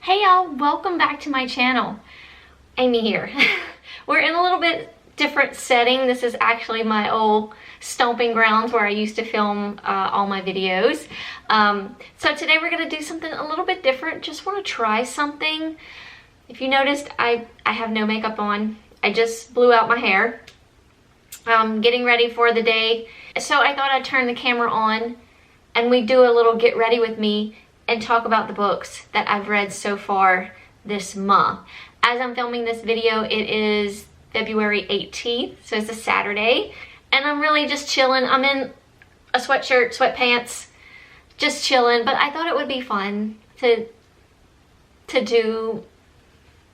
Hey y'all, welcome back to my channel. Amy here. We're in a little bit different setting. This is actually my old stomping grounds where I used to film all my videos. So today we're going to do something a little bit different. Just want to try something. If you noticed, I have no makeup on. I just blew out my hair. Getting ready for the day. So I thought I'd turn the camera on and we do a little get ready with me and talk about the books that I've read so far this month. As I'm filming this video, it is February 18th, so it's a Saturday, and I'm really just chilling. I'm in a sweatshirt, sweatpants, just chilling, but I thought it would be fun to do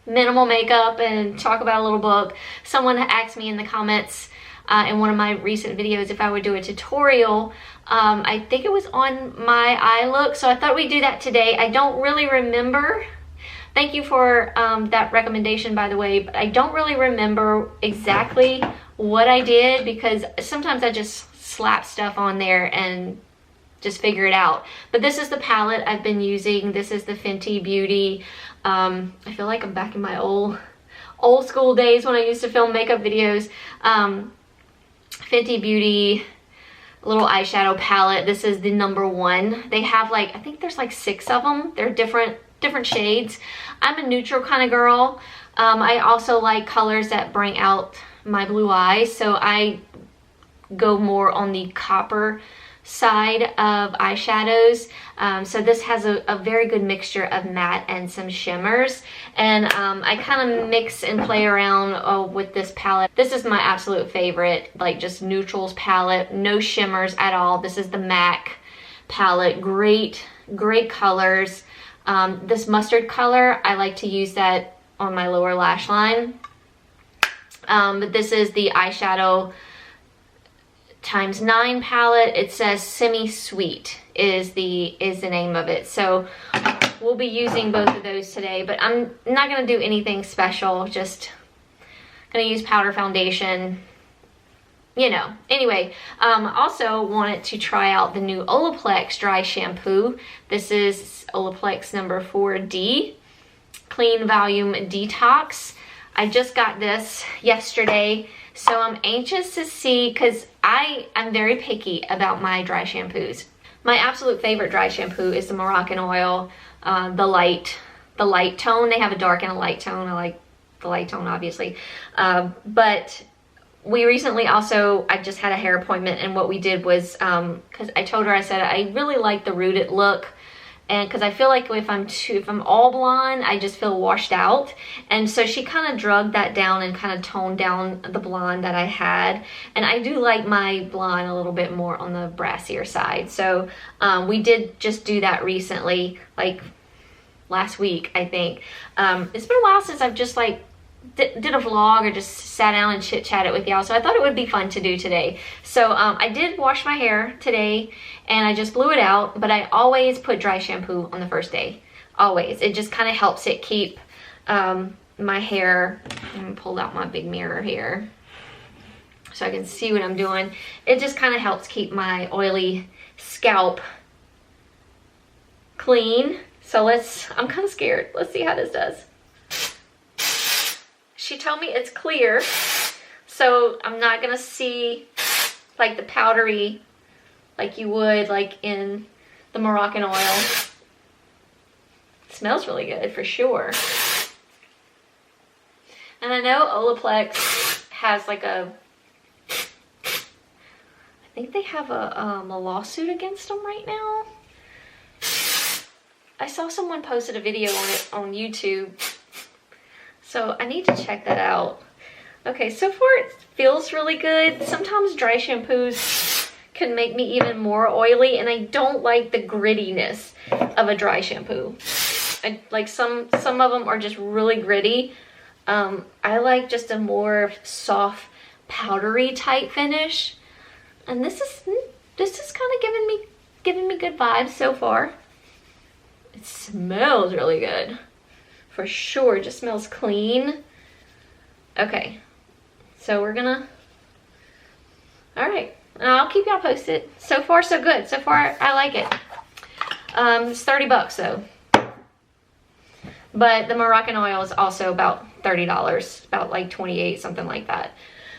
minimal makeup and talk about a little book. Someone asked me in the comments in one of my recent videos if I would do a tutorial. I think it was on my eye look, so I thought we'd do that today. I don't really remember. Thank you for that recommendation, by the way, but I don't really remember exactly what I did because sometimes I just slap stuff on there and just figure it out. But this is the palette I've been using. This is the Fenty Beauty. I feel like I'm back in my old school days when I used to film makeup videos. Fenty Beauty little eyeshadow palette. This is the #1. They have like, I think there's like 6 of them. They're different shades. I'm a neutral kind of girl. I also like colors that bring out my blue eyes, so I go more on the copper side of eyeshadows. So this has a very good mixture of matte and some shimmers, and I kind of mix and play around with this palette. This is my absolute favorite, like just neutrals palette, no shimmers at all. This is the MAC palette. Great colors. This mustard color, I like to use that on my lower lash line. But this is the eyeshadow ×9 palette. It says Semi-Sweet is the name of it. So we'll be using both of those today, but I'm not going to do anything special. Just going to use powder foundation, you know. Anyway, also wanted to try out the new Olaplex dry shampoo. This is Olaplex number 4D, Clean Volume Detox. I just got this yesterday, so I'm anxious to see, because I'm very picky about my dry shampoos. My absolute favorite dry shampoo is the Moroccan Oil, the light tone. They have a dark and a light tone. I like the light tone, obviously. But we recently also, I just had a hair appointment, and what we did was, because I told her, I said, I really like the rooted look. And because I feel like if I'm all blonde, I just feel washed out. And so she kind of drugged that down and kind of toned down the blonde that I had. And I do like my blonde a little bit more on the brassier side. So we did just do that recently, like last week, I think. It's been a while since I've just like did a vlog or just sat down and chit-chatted with y'all, so I thought it would be fun to do today. So I did wash my hair today and I just blew it out, but I always put dry shampoo on the first day. Always. It just kind of helps it keep my hair. I'm gonna pull out my big mirror here so I can see what I'm doing. It just kind of helps keep my oily scalp clean. So I'm kind of scared. Let's see how this does. She told me it's clear, so I'm not gonna see like the powdery like you would like in the Moroccan Oil. It smells really good for sure. And I know Olaplex has like I think they have a lawsuit against them right now. I saw someone posted a video on it on YouTube. So I need to check that out. Okay, so far it feels really good. Sometimes dry shampoos can make me even more oily, and I don't like the grittiness of a dry shampoo. I like some of them are just really gritty. I like just a more soft, powdery type finish. And this is kind of giving me good vibes so far. It smells really good. For sure, it just smells clean. Okay, so we're gonna, all right, I'll keep y'all posted. So far, so good. So far, I like it. It's $30 though. But the Moroccan oil is also about $30, about like 28, something like that.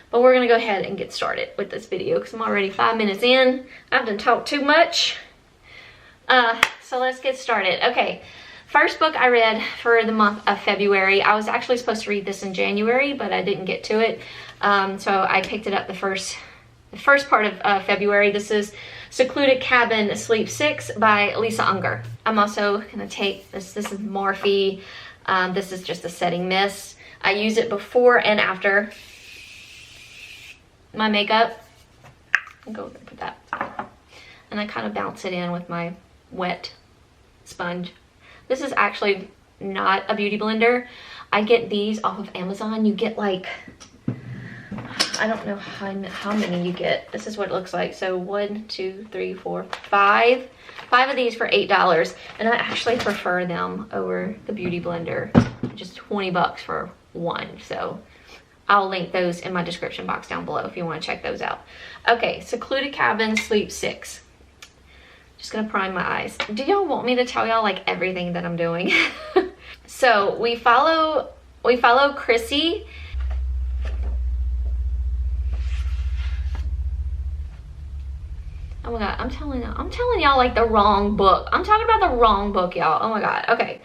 But we're gonna go ahead and get started with this video because I'm already 5 minutes in. I've done talked too much. So let's get started. Okay, first book I read for the month of February. I was actually supposed to read this in January, but I didn't get to it. So I picked it up the first part of February. This is Secluded Cabin Sleep 6 by Lisa Unger. I'm also gonna take this. This is Morphe. This is just a setting mist. I use it before and after my makeup. I'll go over and put that. And I kind of bounce it in with my wet sponge. This is actually not a beauty blender. I get these off of Amazon. You get like, I don't know how many you get. This is what it looks like. So 1, 2, 3, 4, 5. 5 of these for $8. And I actually prefer them over the beauty blender. Just 20 bucks for one. So I'll link those in my description box down below if you want to check those out. Okay, Secluded Cabin Sleep 6. Just gonna prime my eyes. Do y'all want me to tell y'all like everything that I'm doing? So we follow Chrissy. Oh my god, I'm telling y'all like the wrong book. I'm talking about the wrong book, y'all. Oh my god. Okay.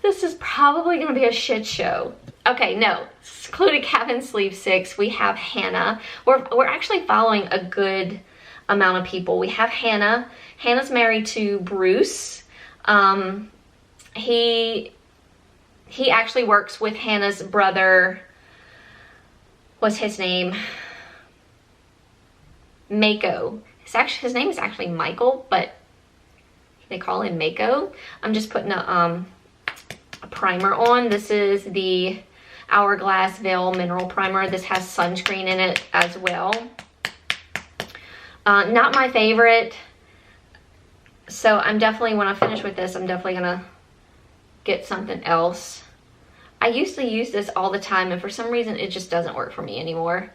This is probably gonna be a shit show. Okay, no. Secluded Cabin Sleep 6. We have Hannah. We're actually following a good amount of people. We have Hannah. Hannah's married to Bruce. He actually works with Hannah's brother. What's his name? Mako. His name is actually Michael, but they call him Mako. I'm just putting a primer on. This is the Hourglass Veil Mineral Primer. This has sunscreen in it as well. Not my favorite. So I'm definitely, when I finish with this, I'm definitely gonna get something else. I used to use this all the time, and for some reason it just doesn't work for me anymore.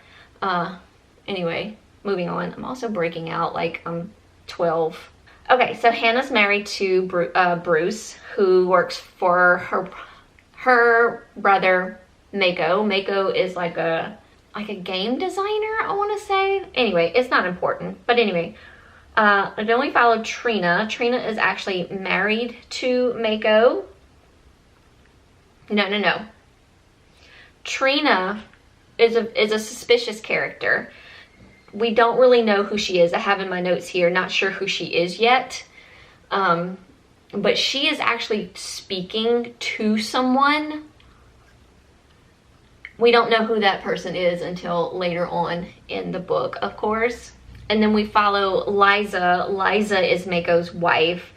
Anyway, moving on. I'm also breaking out like I'm 12. Okay, so Hannah's married to Bruce, who works for her brother Mako. Mako is like a game designer, I want to say. Anyway, it's not important. But anyway, I only follow Trina. Trina is actually married to Mako. No. Trina is a suspicious character. We don't really know who she is. I have in my notes here, not sure who she is yet. But she is actually speaking to someone. We don't know who that person is until later on in the book, of course. And then we follow Liza. Liza is Mako's wife.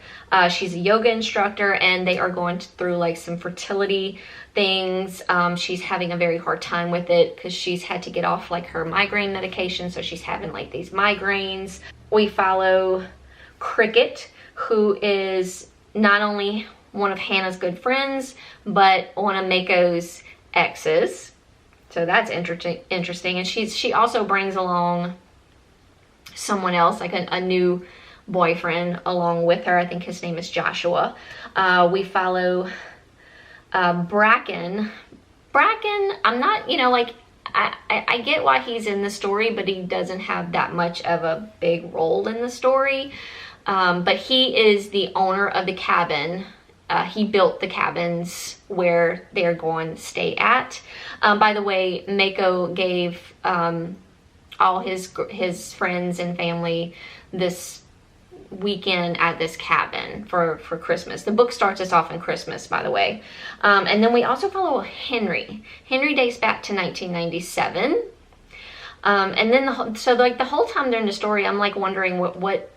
She's a yoga instructor, and they are going through like some fertility things. She's having a very hard time with it because she's had to get off like her migraine medication, so she's having like these migraines. We follow Cricket, who is not only one of Hannah's good friends, but one of Mako's exes. So that's interesting. And she also brings along someone else, like a new boyfriend along with her. I think his name is Joshua. We follow Bracken. Bracken, I'm not, like, I get why he's in the story, but he doesn't have that much of a big role in the story. But he is the owner of the cabin. He built the cabins where they're going to stay at. By the way, Mako gave all his friends and family this weekend at this cabin for Christmas. The book starts us off in Christmas, by the way. And then we also follow Henry. Henry dates back to 1997. And then the whole time during the story, I'm like wondering what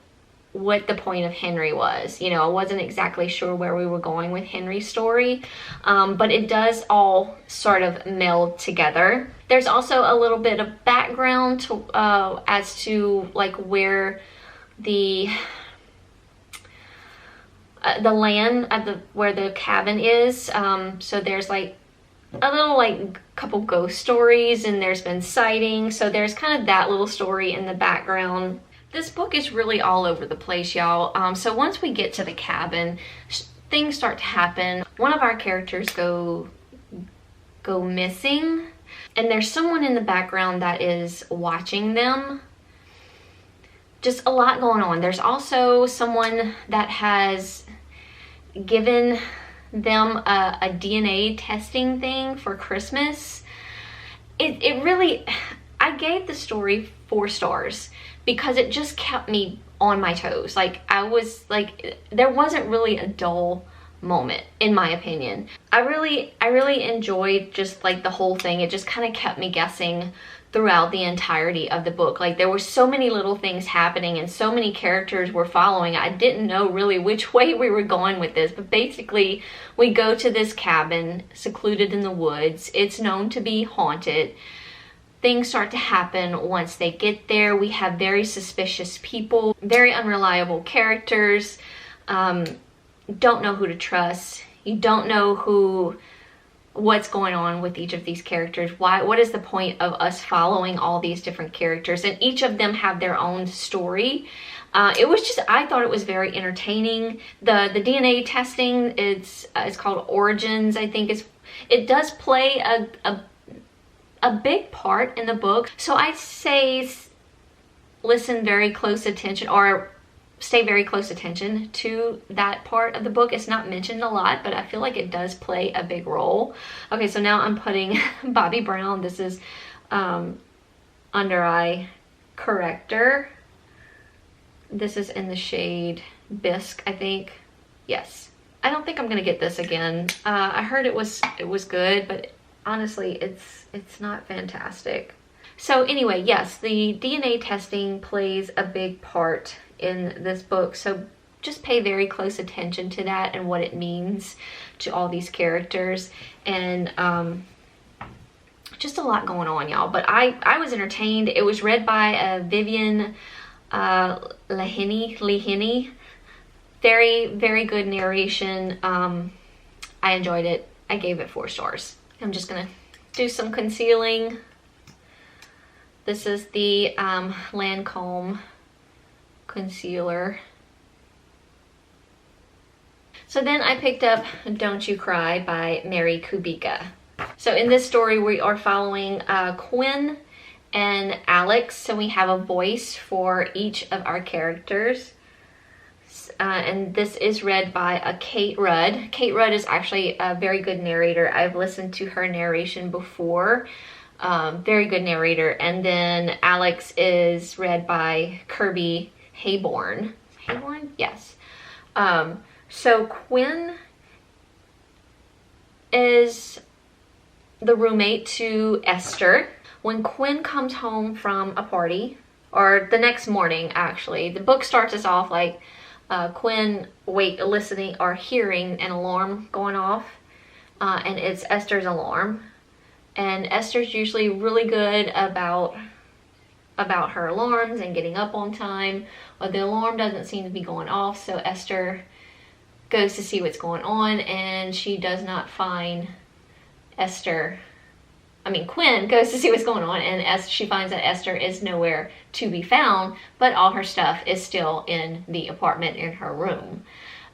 the point of Henry was. I wasn't exactly sure where we were going with Henry's story, but it does all sort of meld together. There's also a little bit of background to, as to like where the land at where the cabin is. So there's like a little like couple ghost stories, and there's been sightings. So there's kind of that little story in the background. This book is really all over the place, y'all. So once we get to the cabin, things start to happen. One of our characters go missing, and there's someone in the background that is watching them. Just a lot going on. There's also someone that has given them a DNA testing thing for Christmas. It really, I gave the story 4 stars because it just kept me on my toes. Like, I was like, there wasn't really a dull moment, in my opinion. I really enjoyed just like the whole thing. It just kind of kept me guessing throughout the entirety of the book. Like, there were so many little things happening and so many characters were following. I didn't know really which way we were going with this, but basically we go to this cabin secluded in the woods. It's known to be haunted. Things start to happen once they get there. We have very suspicious people, very unreliable characters. Don't know who to trust. You don't know what's going on with each of these characters. What is the point of us following all these different characters? And each of them have their own story. It was just, I thought it was very entertaining. The DNA testing, it's called Origins, I think. It does play a big part in the book. So I'd say listen very close attention, or stay very close attention to that part of the book. It's not mentioned a lot, but I feel like it does play a big role. Okay, so now I'm putting Bobby Brown. This is Under Eye Corrector. This is in the shade Bisque, I think. Yes. I don't think I'm gonna get this again. I heard it was good, but honestly, it's not fantastic. So anyway, yes, the DNA testing plays a big part in this book, so just pay very close attention to that and what it means to all these characters. And just a lot going on, y'all, but I was entertained. It was read by Vivian Lehenny. Very, very good narration. I enjoyed it. I gave it 4 stars. I'm just gonna do some concealing. This is the Lancome concealer. So then I picked up Don't You Cry by Mary Kubica. So in this story we are following Quinn and Alex. So we have a voice for each of our characters. And this is read by Kate Rudd. Kate Rudd is actually a very good narrator. I've listened to her narration before. Very good narrator. And then Alex is read by Kirby Hayborn. Hayborn? Yes. So Quinn is the roommate to Esther. When Quinn comes home from a party, or the next morning actually, the book starts us off like Quinn listening or hearing an alarm going off, and it's Esther's alarm. And Esther's usually really good about her alarms and getting up on time. Well, the alarm doesn't seem to be going off, so Esther goes to see what's going on, and she does not find Quinn goes to see what's going on, and she finds that Esther is nowhere to be found, but all her stuff is still in the apartment in her room.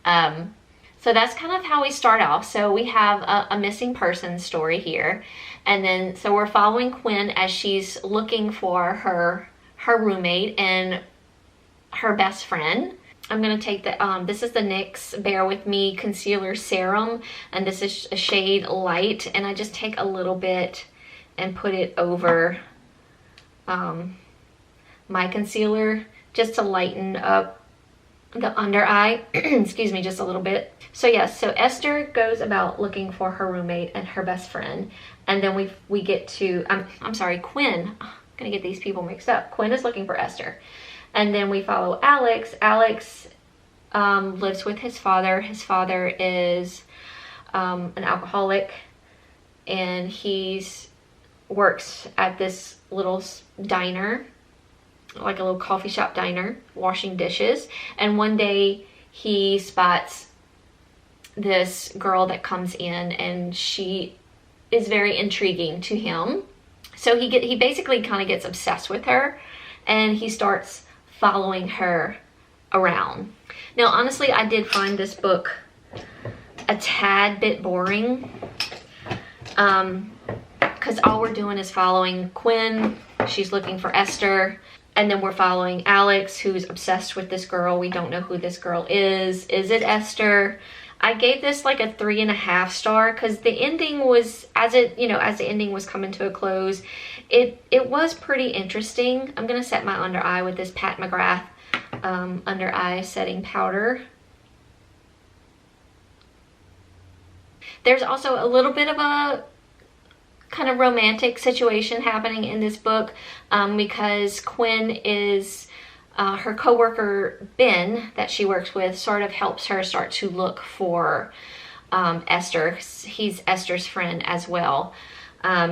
So that's kind of how we start off. So we have a missing person story here. And then, so we're following Quinn as she's looking for her roommate and her best friend. I'm going to take this is the NYX Bear With Me Concealer Serum. And this is a shade Light. And I just take a little bit and put it over my concealer just to lighten up the under eye. Excuse me, just a little bit. So yes, so Esther goes about looking for her roommate and her best friend, and then we get to I'm sorry, Quinn. I'm gonna get these people mixed up. Quinn is looking for Esther, and then we follow Alex. Alex lives with his father. His father is an alcoholic, and he's works at this little diner, like a little coffee shop diner, washing dishes. And one day he spots this girl that comes in, and she is very intriguing to him. So he basically kind of gets obsessed with her, and he starts following her around. Now, honestly, I did find this book a tad bit boring, because all we're doing is following Quinn. She's looking for Esther, and then we're following Alex, who's obsessed with this girl. We don't know who this girl is. Is it Esther? I gave this like a 3.5 star, because the ending was, as the ending was coming to a close, it was pretty interesting. I'm gonna set my under eye with this Pat McGrath under eye setting powder. There's also a little bit of a kind of romantic situation happening in this book, because Quinn is, her coworker Ben that she works with sort of helps her start to look for Esther. He's Esther's friend as well.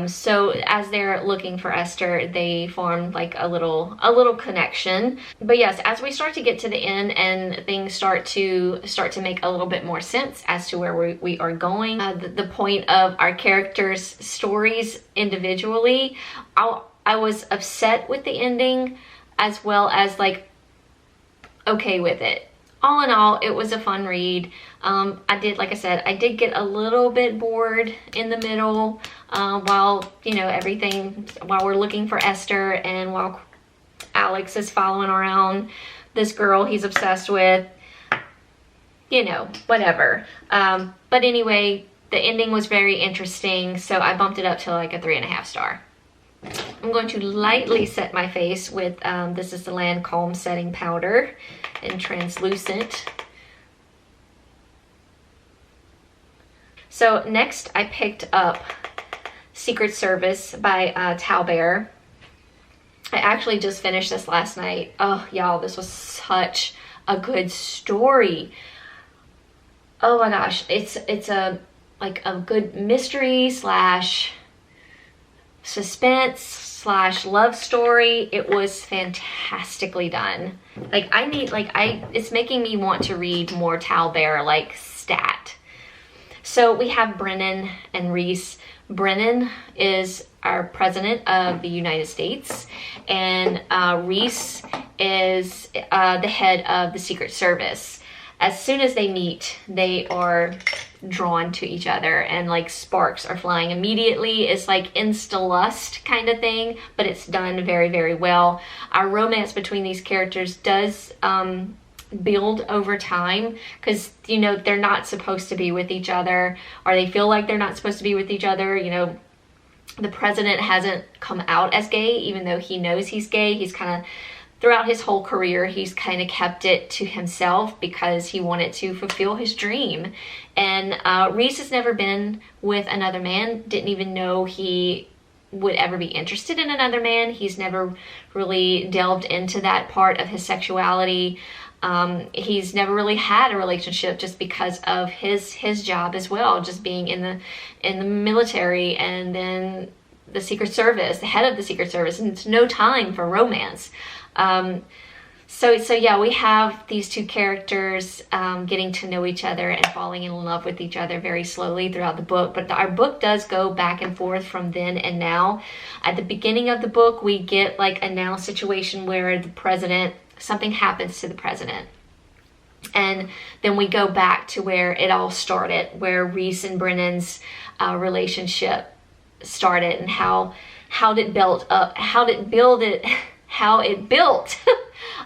So as they're looking for Esther, they form like a little connection. But yes, as we start to get to the end and things start to make a little bit more sense as to where we are going, the point of our characters' stories individually, I was upset with the ending, as well as like okay with it. All in all, it was a fun read. Like I said, I did get a little bit bored in the middle, while we're looking for Esther, and while Alex is following around this girl he's obsessed with, whatever. But anyway, the ending was very interesting, so I bumped it up to like a 3.5 star. I'm going to lightly set my face with, this is the Lancome setting powder in translucent. So next I picked up Secret Service by Talbert. I actually just finished this last night. Oh, y'all, this was such a good story. Oh my gosh, it's a good mystery slash suspense / love story. It was fantastically done. It's making me want to read more Talbert, like stat. So we have Brennan and Reese. Brennan is our president of the United States, and Reese is the head of the Secret Service. As soon as they meet, they are drawn to each other, and like sparks are flying immediately. It's like insta-lust kind of thing, but it's done very, very well. Our romance between these characters does build over time, because they're not supposed to be with each other, or they feel like they're not supposed to be with each other. The president hasn't come out as gay, even though he knows he's gay. He's kind of, throughout his whole career, he's kind of kept it to himself because he wanted to fulfill his dream. And Reese has never been with another man, didn't even know he would ever be interested in another man. He's never really delved into that part of his sexuality. He's never really had a relationship, just because of his job as well, just being in the military, and then the Secret Service, the head of the Secret Service, and it's no time for romance. So yeah, we have these two characters getting to know each other and falling in love with each other very slowly throughout the book. But our book does go back and forth from then and now. At the beginning of the book, we get like a now situation where the president, something happens to the president. And then we go back to where it all started, where Reese and Brennan's relationship started, and how it built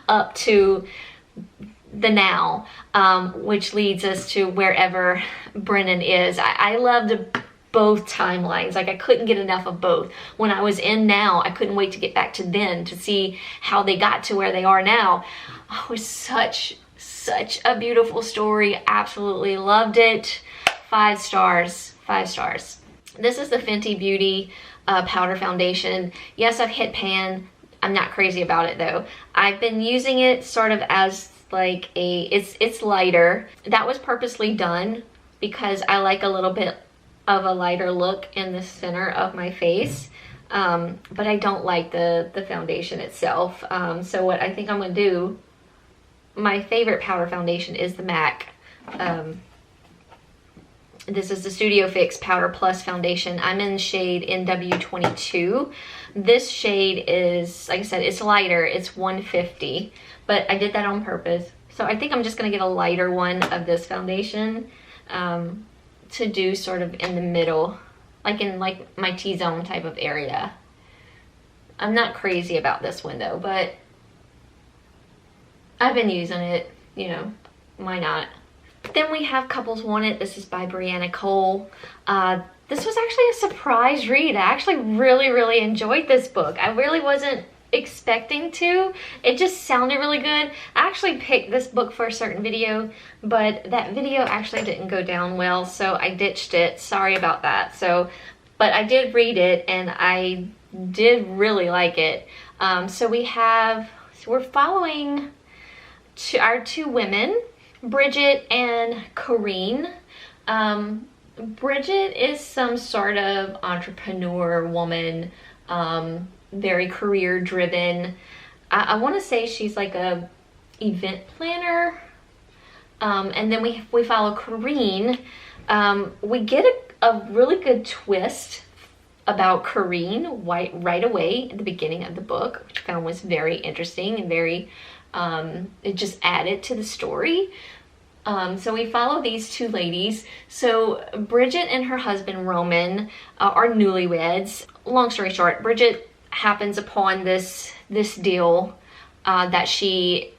up to the now, which leads us to wherever Brennan is. I loved both timelines. Like, I couldn't get enough of both. When I was in now, I couldn't wait to get back to then, to see how they got to where they are now. Oh, it was such a beautiful story. Absolutely loved it. 5 stars. 5 stars. This is the Fenty Beauty powder foundation. Yes, I've hit pan. I'm not crazy about it though. I've been using it sort of as like it's lighter. That was purposely done because I like a little bit of a lighter look in the center of my face. But I don't like the foundation itself. So what I think I'm gonna do, my favorite powder foundation is the MAC This is the Studio Fix Powder Plus Foundation. I'm in shade NW22. This shade is, like I said, it's lighter. It's 150, but I did that on purpose. So I think I'm just gonna get a lighter one of this foundation to do sort of in the middle, like in like my T-zone type of area. I'm not crazy about this one though, but I've been using it, you know, why not? Then we have Couples Want It. This is by Brianna Cole. This was actually a surprise read. I actually really enjoyed this book. I really wasn't expecting to. It just sounded really good. I actually picked this book for a certain video, but that video actually didn't go down well, so I ditched it. Sorry about that. So, but I did read it and I did really like it. So we're following our two women, Bridget and Corrine. Bridget is some sort of entrepreneur woman, very career driven. I want to say she's like a event planner. And then we follow Corrine. We get a really good twist about Corrine right away at the beginning of the book, which I found was very interesting and very, it just added to the story. So we follow these two ladies. So Bridget and her husband Roman are newlyweds. Long story short, Bridget happens upon this deal that she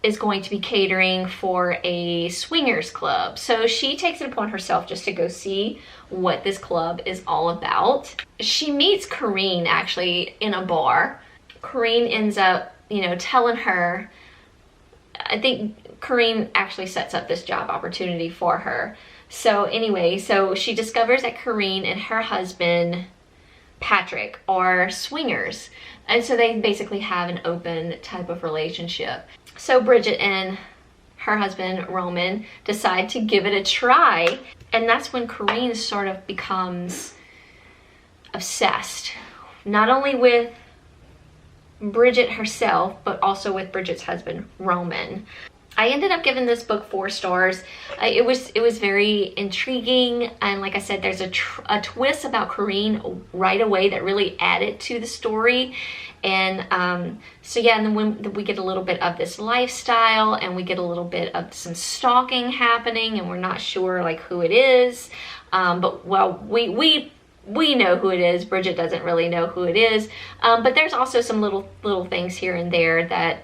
is going to be catering for a swingers club. So she takes it upon herself just to go see what this club is all about. She meets Corrine actually in a bar. Corrine ends up, you know, telling her, I think Corrine actually sets up this job opportunity for her. So anyway, so she discovers that Corrine and her husband Patrick are swingers, and so they basically have an open type of relationship. So Bridget and her husband Roman decide to give it a try, and that's when Corrine sort of becomes obsessed, not only with Bridget herself, but also with Bridget's husband Roman. I ended up giving this book 4 stars. It was very intriguing, and like I said, there's a twist about Corrine right away that really added to the story. And so yeah, and then when we get a little bit of this lifestyle, and we get a little bit of some stalking happening, and we're not sure like who it is. But well, we know who it is. Bridget doesn't really know who it is. But there's also some little things here and there that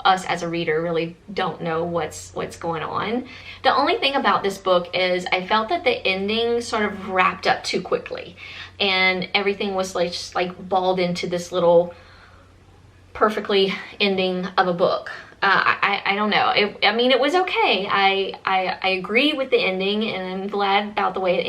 us as a reader really don't know what's going on. The only thing about this book is I felt that the ending sort of wrapped up too quickly, and everything was like just like balled into this little perfectly ending of a book. I don't know. I mean, it was okay. I agree with the ending, and I'm glad about the way it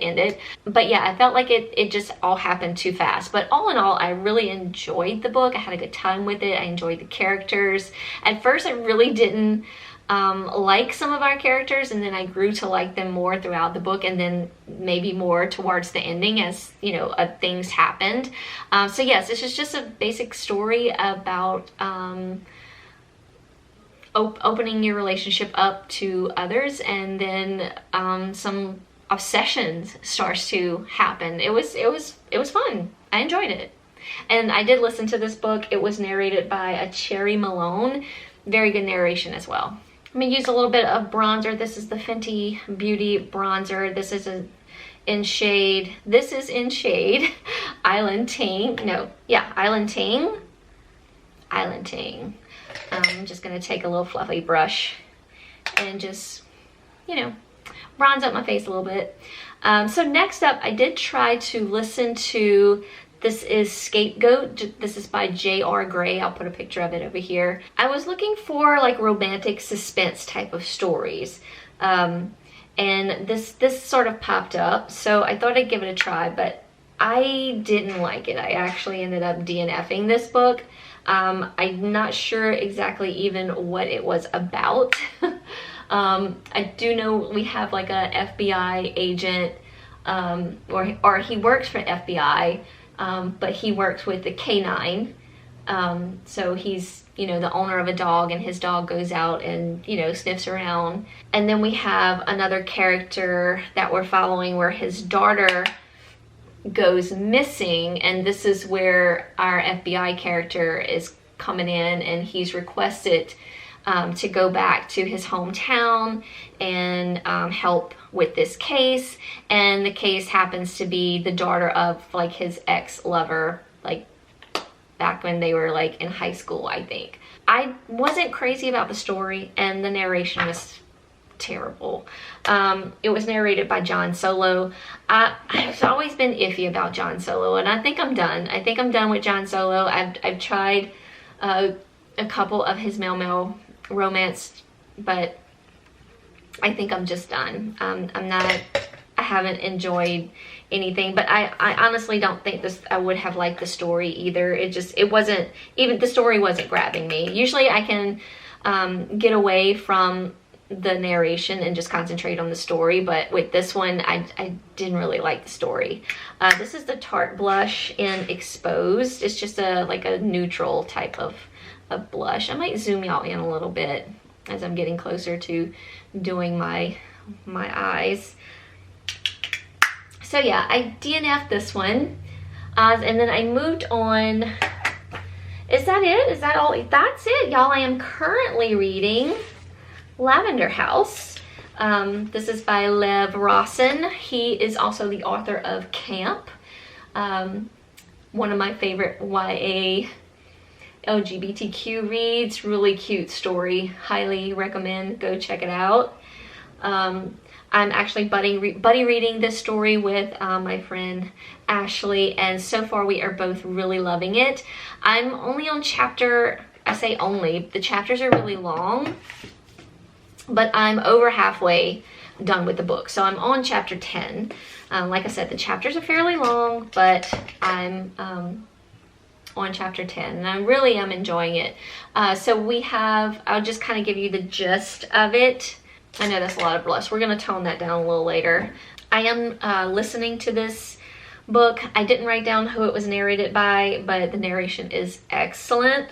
ended. But yeah, I felt like it just all happened too fast. But all in all, I really enjoyed the book. I had a good time with it. I enjoyed the characters. At first, I really didn't like some of our characters, and then I grew to like them more throughout the book, and then maybe more towards the ending as, you know, things happened. So yes, this is just a basic story about opening your relationship up to others, and then some obsessions starts to happen. It was fun. I enjoyed it, and I did listen to this book. It was narrated by a Cherry Malone. Very good narration as well. I'm gonna use a little bit of bronzer. This is the Fenty Beauty bronzer. This is in shade Island Ting. No, yeah, Island Ting. I'm just gonna take a little fluffy brush and just, you know, bronze up my face a little bit. So next up, I did try to listen to, this is Scapegoat. This is by J.R. Gray. I'll put a picture of it over here. I was looking for like romantic suspense type of stories. And this sort of popped up, so I thought I'd give it a try, but I didn't like it. I actually ended up DNFing this book. I'm not sure exactly even what it was about. I do know we have like a FBI agent, or he works for FBI, but he works with the K9 So he's, you know, the owner of a dog, and his dog goes out and, you know, sniffs around. And then we have another character that we're following where his daughter goes missing, and this is where our FBI character is coming in, and he's requested to go back to his hometown and help with this case. And the case happens to be the daughter of like his ex-lover, like back when they were like in high school, I think. I wasn't crazy about the story, and the narration was terrible. It was narrated by John Solo. I've always been iffy about John Solo, and I think I'm done. I think I'm done with John Solo. I've tried a couple of his male romance, but I think I'm just done. I haven't enjoyed anything, but I honestly don't think I would have liked the story either. It wasn't, even the story wasn't grabbing me. Usually I can get away from the narration and just concentrate on the story, but with this one I didn't really like the story. This is the Tarte blush in Exposed. It's just like a neutral type of blush. I might zoom y'all in a little bit as I'm getting closer to doing my eyes. So yeah, I DNF'd this one, and then I moved on. Is that it? Is that all? That's it, y'all. I am currently reading Lavender House. This is by Lev Rawson. He is also the author of Camp, one of my favorite YA LGBTQ reads. Really cute story. Highly recommend. Go check it out. I'm actually buddy reading this story with my friend Ashley, and so far we are both really loving it. I'm only on chapter, I say only, the chapters are really long, but I'm over halfway done with the book. So I'm on chapter 10. Like I said, the chapters are fairly long, but I'm on chapter 10, and I really am enjoying it. So we have, I'll just kind of give you the gist of it. I know that's a lot of blush. We're going to tone that down a little later. I am listening to this book. I didn't write down who it was narrated by, but the narration is excellent.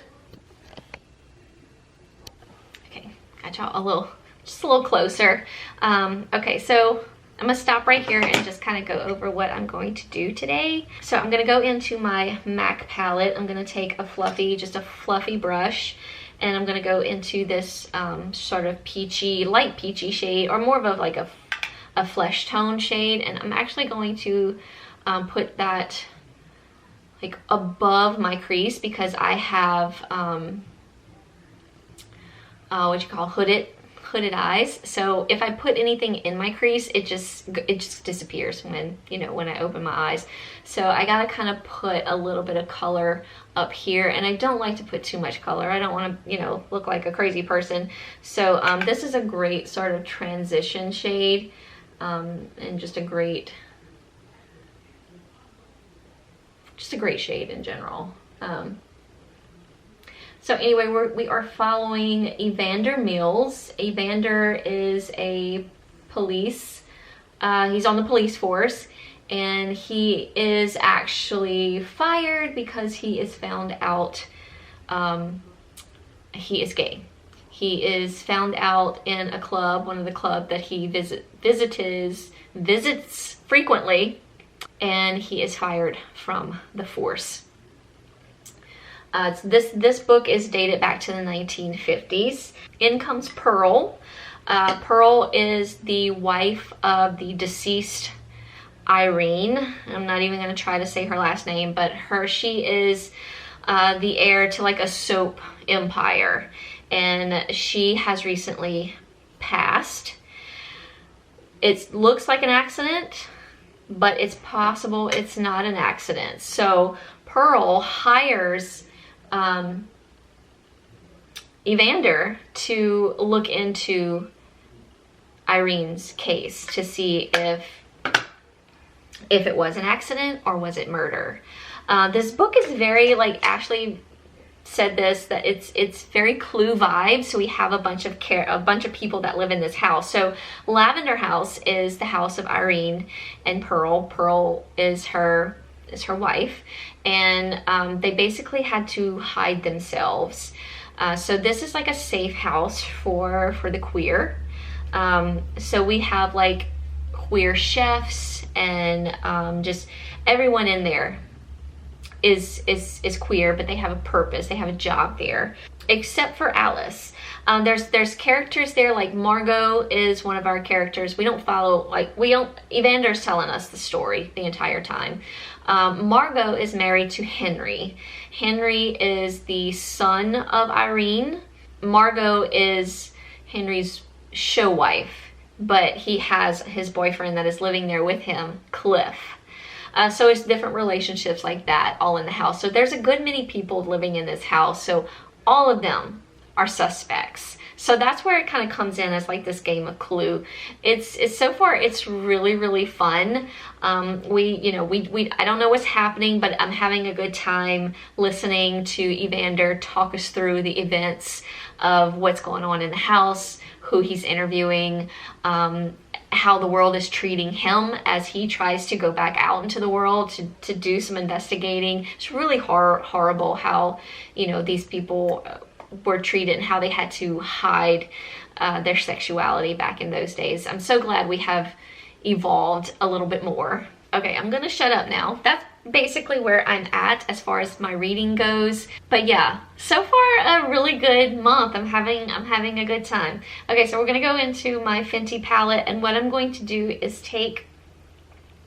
Okay, got y'all just a little closer. Okay, so I'm gonna stop right here and just kind of go over what I'm going to do today. So I'm gonna go into my MAC palette. I'm gonna take just a fluffy brush, and I'm gonna go into this sort of peachy, light peachy shade, or more of like a flesh tone shade. And I'm actually going to put that like above my crease, because I have what you call hooded eyes. So if I put anything in my crease, it just disappears when I open my eyes. So I gotta kind of put a little bit of color up here, and I don't like to put too much color. I don't want to look like a crazy person. So this is a great sort of transition shade, and just a great shade in general. So anyway, we are following Evander Mills. Evander is a police, he's on the police force, and he is actually fired because he is found out he is gay. He is found out in a club, one of the clubs that he visits frequently, and he is fired from the force. This book is dated back to the 1950s. In comes Pearl. Pearl is the wife of the deceased Irene. I'm not even going to try to say her last name, but she is the heir to like a soap empire, and she has recently passed. It looks like an accident, but it's possible it's not an accident. So Pearl hires Evander to look into Irene's case to see if it was an accident or was it murder. This book is very, like Ashley said this, that it's very Clue vibes. So we have a bunch of people that live in this house. So Lavender House is the house of Irene and Pearl. Pearl is is her wife, and they basically had to hide themselves. So this is like a safe house for the queer. So we have like queer chefs, and just everyone in there is queer, but they have a purpose, they have a job there, except for Alice. There's characters there, like Margot is one of our characters. We don't follow, like, Evander's telling us the story the entire time. Margot is married to Henry. Henry is the son of Irene. Margot is Henry's show wife, but he has his boyfriend that is living there with him, Cliff. So it's different relationships like that all in the house. So there's a good many people living in this house. So all of them are suspects. So that's where it kind of comes in as like this game of Clue. It's so far it's really, really fun. I don't know what's happening, but I'm having a good time listening to Evander talk us through the events of what's going on in the house, who he's interviewing, how the world is treating him as he tries to go back out into the world to do some investigating. It's really horrible how, these people were treated and how they had to hide their sexuality back in those days. I'm so glad we have evolved a little bit more. Okay, I'm gonna shut up now. That's basically where I'm at as far as my reading goes. But yeah, so far a really good month. I'm having a good time. Okay, so we're gonna go into my Fenty palette, and what I'm going to do is take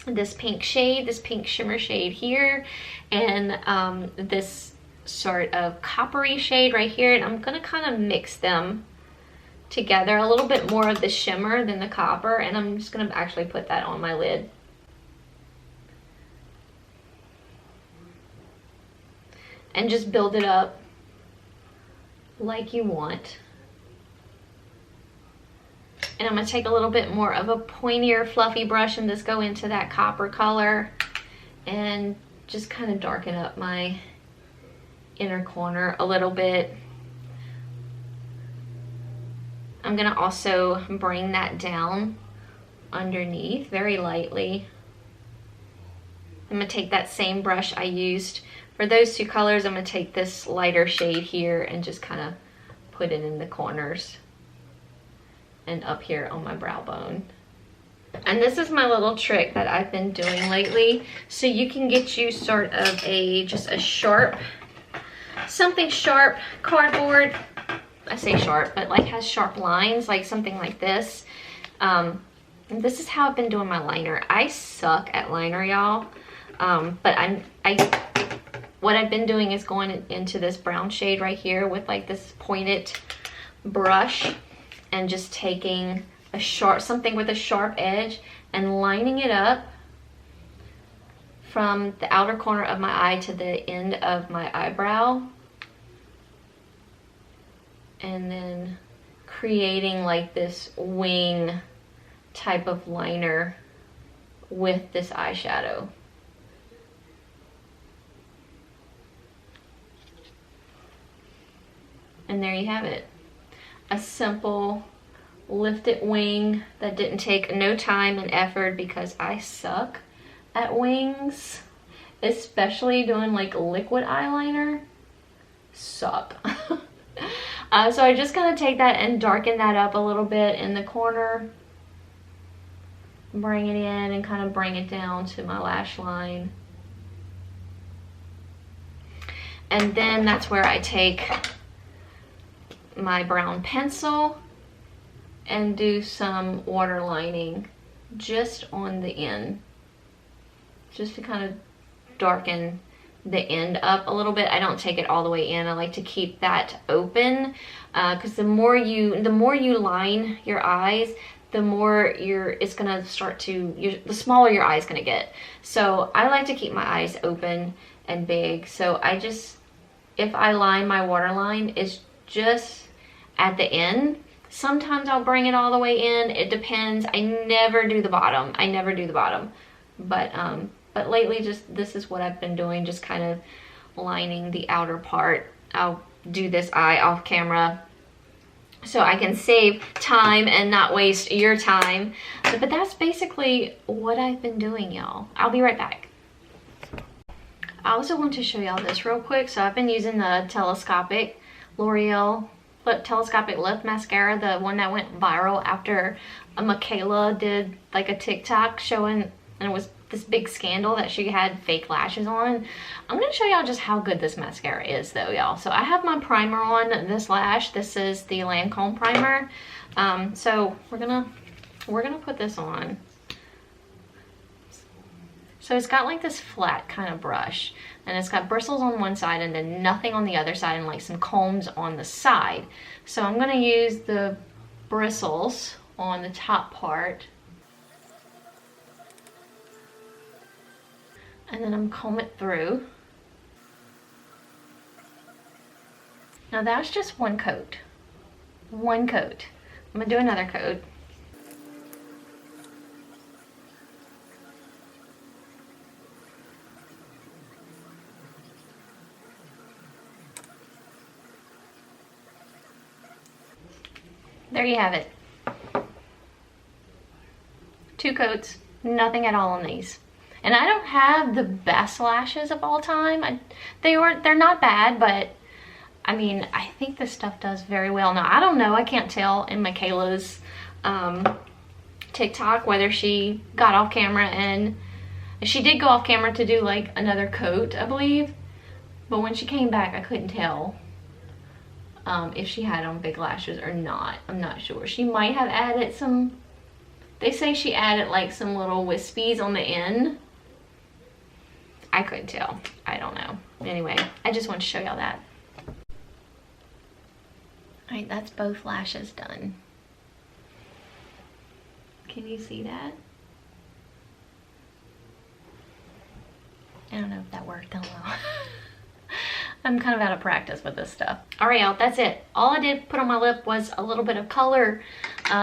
this pink shade, this pink shimmer shade here, and this sort of coppery shade right here, and I'm gonna kind of mix them together, a little bit more of the shimmer than the copper, and I'm just gonna actually put that on my lid. And just build it up like you want. And I'm gonna take a little bit more of a pointier, fluffy brush and just go into that copper color and just kind of darken up my inner corner a little bit. I'm gonna also bring that down underneath very lightly. I'm gonna take that same brush I used for those two colors. I'm gonna take this lighter shade here and just kind of put it in the corners and up here on my brow bone. And this is my little trick that I've been doing lately. So you can get you sort of just a sharp, something sharp cardboard. I say sharp, but like has sharp lines, like something like this. And this is how I've been doing my liner. I suck at liner, y'all. But what I've been doing is going into this brown shade right here with like this pointed brush and just taking something with a sharp edge and lining it up from the outer corner of my eye to the end of my eyebrow, and then creating like this wing type of liner with this eyeshadow. And there you have it. A simple lifted wing that didn't take no time and effort, because I suck at wings, especially doing like liquid eyeliner. Suck. So I just gotta take that and darken that up a little bit in the corner, bring it in and kind of bring it down to my lash line. And then that's where I take my brown pencil and do some water lining just on the end, just to kind of darken the end up a little bit. I don't take it all the way in. I like to keep that open, because the more you line your eyes, the more the smaller your eye is gonna get. So I like to keep my eyes open and big. So if I line my waterline, it's just at the end. Sometimes I'll bring it all the way in. It depends. I never do the bottom. But lately, this is what I've been doing, just kind of lining the outer part. I'll do this eye off camera so I can save time and not waste your time. But that's basically what I've been doing, y'all. I'll be right back. I also want to show y'all this real quick. So I've been using the telescopic L'Oreal telescopic lip mascara, the one that went viral after Michaela did like a TikTok showing, and it was this big scandal that she had fake lashes on. I'm gonna show y'all just how good this mascara is though, y'all. So I have my primer on this lash. This is the Lancome primer. So we're gonna put this on. So it's got like this flat kind of brush, and it's got bristles on one side and then nothing on the other side, and like some combs on the side. So I'm gonna use the bristles on the top part, and then I'm comb it through. Now that's just one coat. One coat. I'm gonna do another coat. There you have it. 2 coats, nothing at all on these. And I don't have the best lashes of all time. They're not bad, but I mean, I think this stuff does very well. Now, I don't know, I can't tell in Michaela's TikTok whether she got off camera, and she did go off camera to do like another coat, I believe. But when she came back, I couldn't tell if she had on big lashes or not. I'm not sure. She might have added some, they say she added like some little wispies on the end. I couldn't tell. I don't know. Anyway, I just want to show y'all that. Alright, that's both lashes done. Can you see that? I don't know if that worked. I don't know. I'm kind of out of practice with this stuff. All right, y'all, that's it. All I did put on my lip was a little bit of color.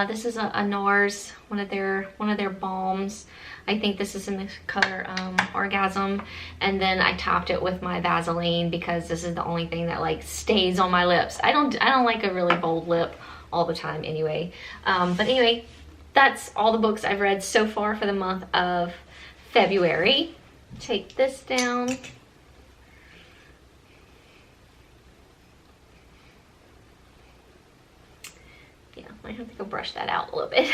This is a NARS, one of their balms. I think this is in the color Orgasm. And then I topped it with my Vaseline because this is the only thing that like stays on my lips. I don't like a really bold lip all the time anyway. But anyway, that's all the books I've read so far for the month of February. Take this down. Yeah, I have to go brush that out a little bit.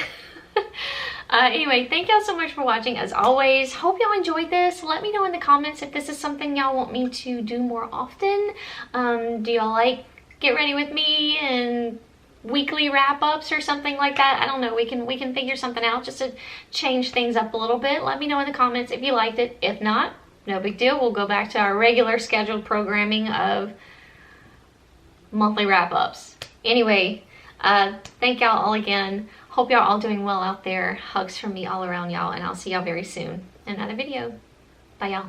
Anyway, thank y'all so much for watching as always. Hope y'all enjoyed this. Let me know in the comments if this is something y'all want me to do more often. Do y'all like Get Ready With Me and weekly wrap-ups or something like that? I don't know. We can figure something out just to change things up a little bit. Let me know in the comments if you liked it. If not, no big deal. We'll go back to our regular scheduled programming of monthly wrap-ups. Anyway, thank y'all all again. Hope y'all all doing well out there. Hugs from me all around y'all, and I'll see y'all very soon in another video. Bye y'all.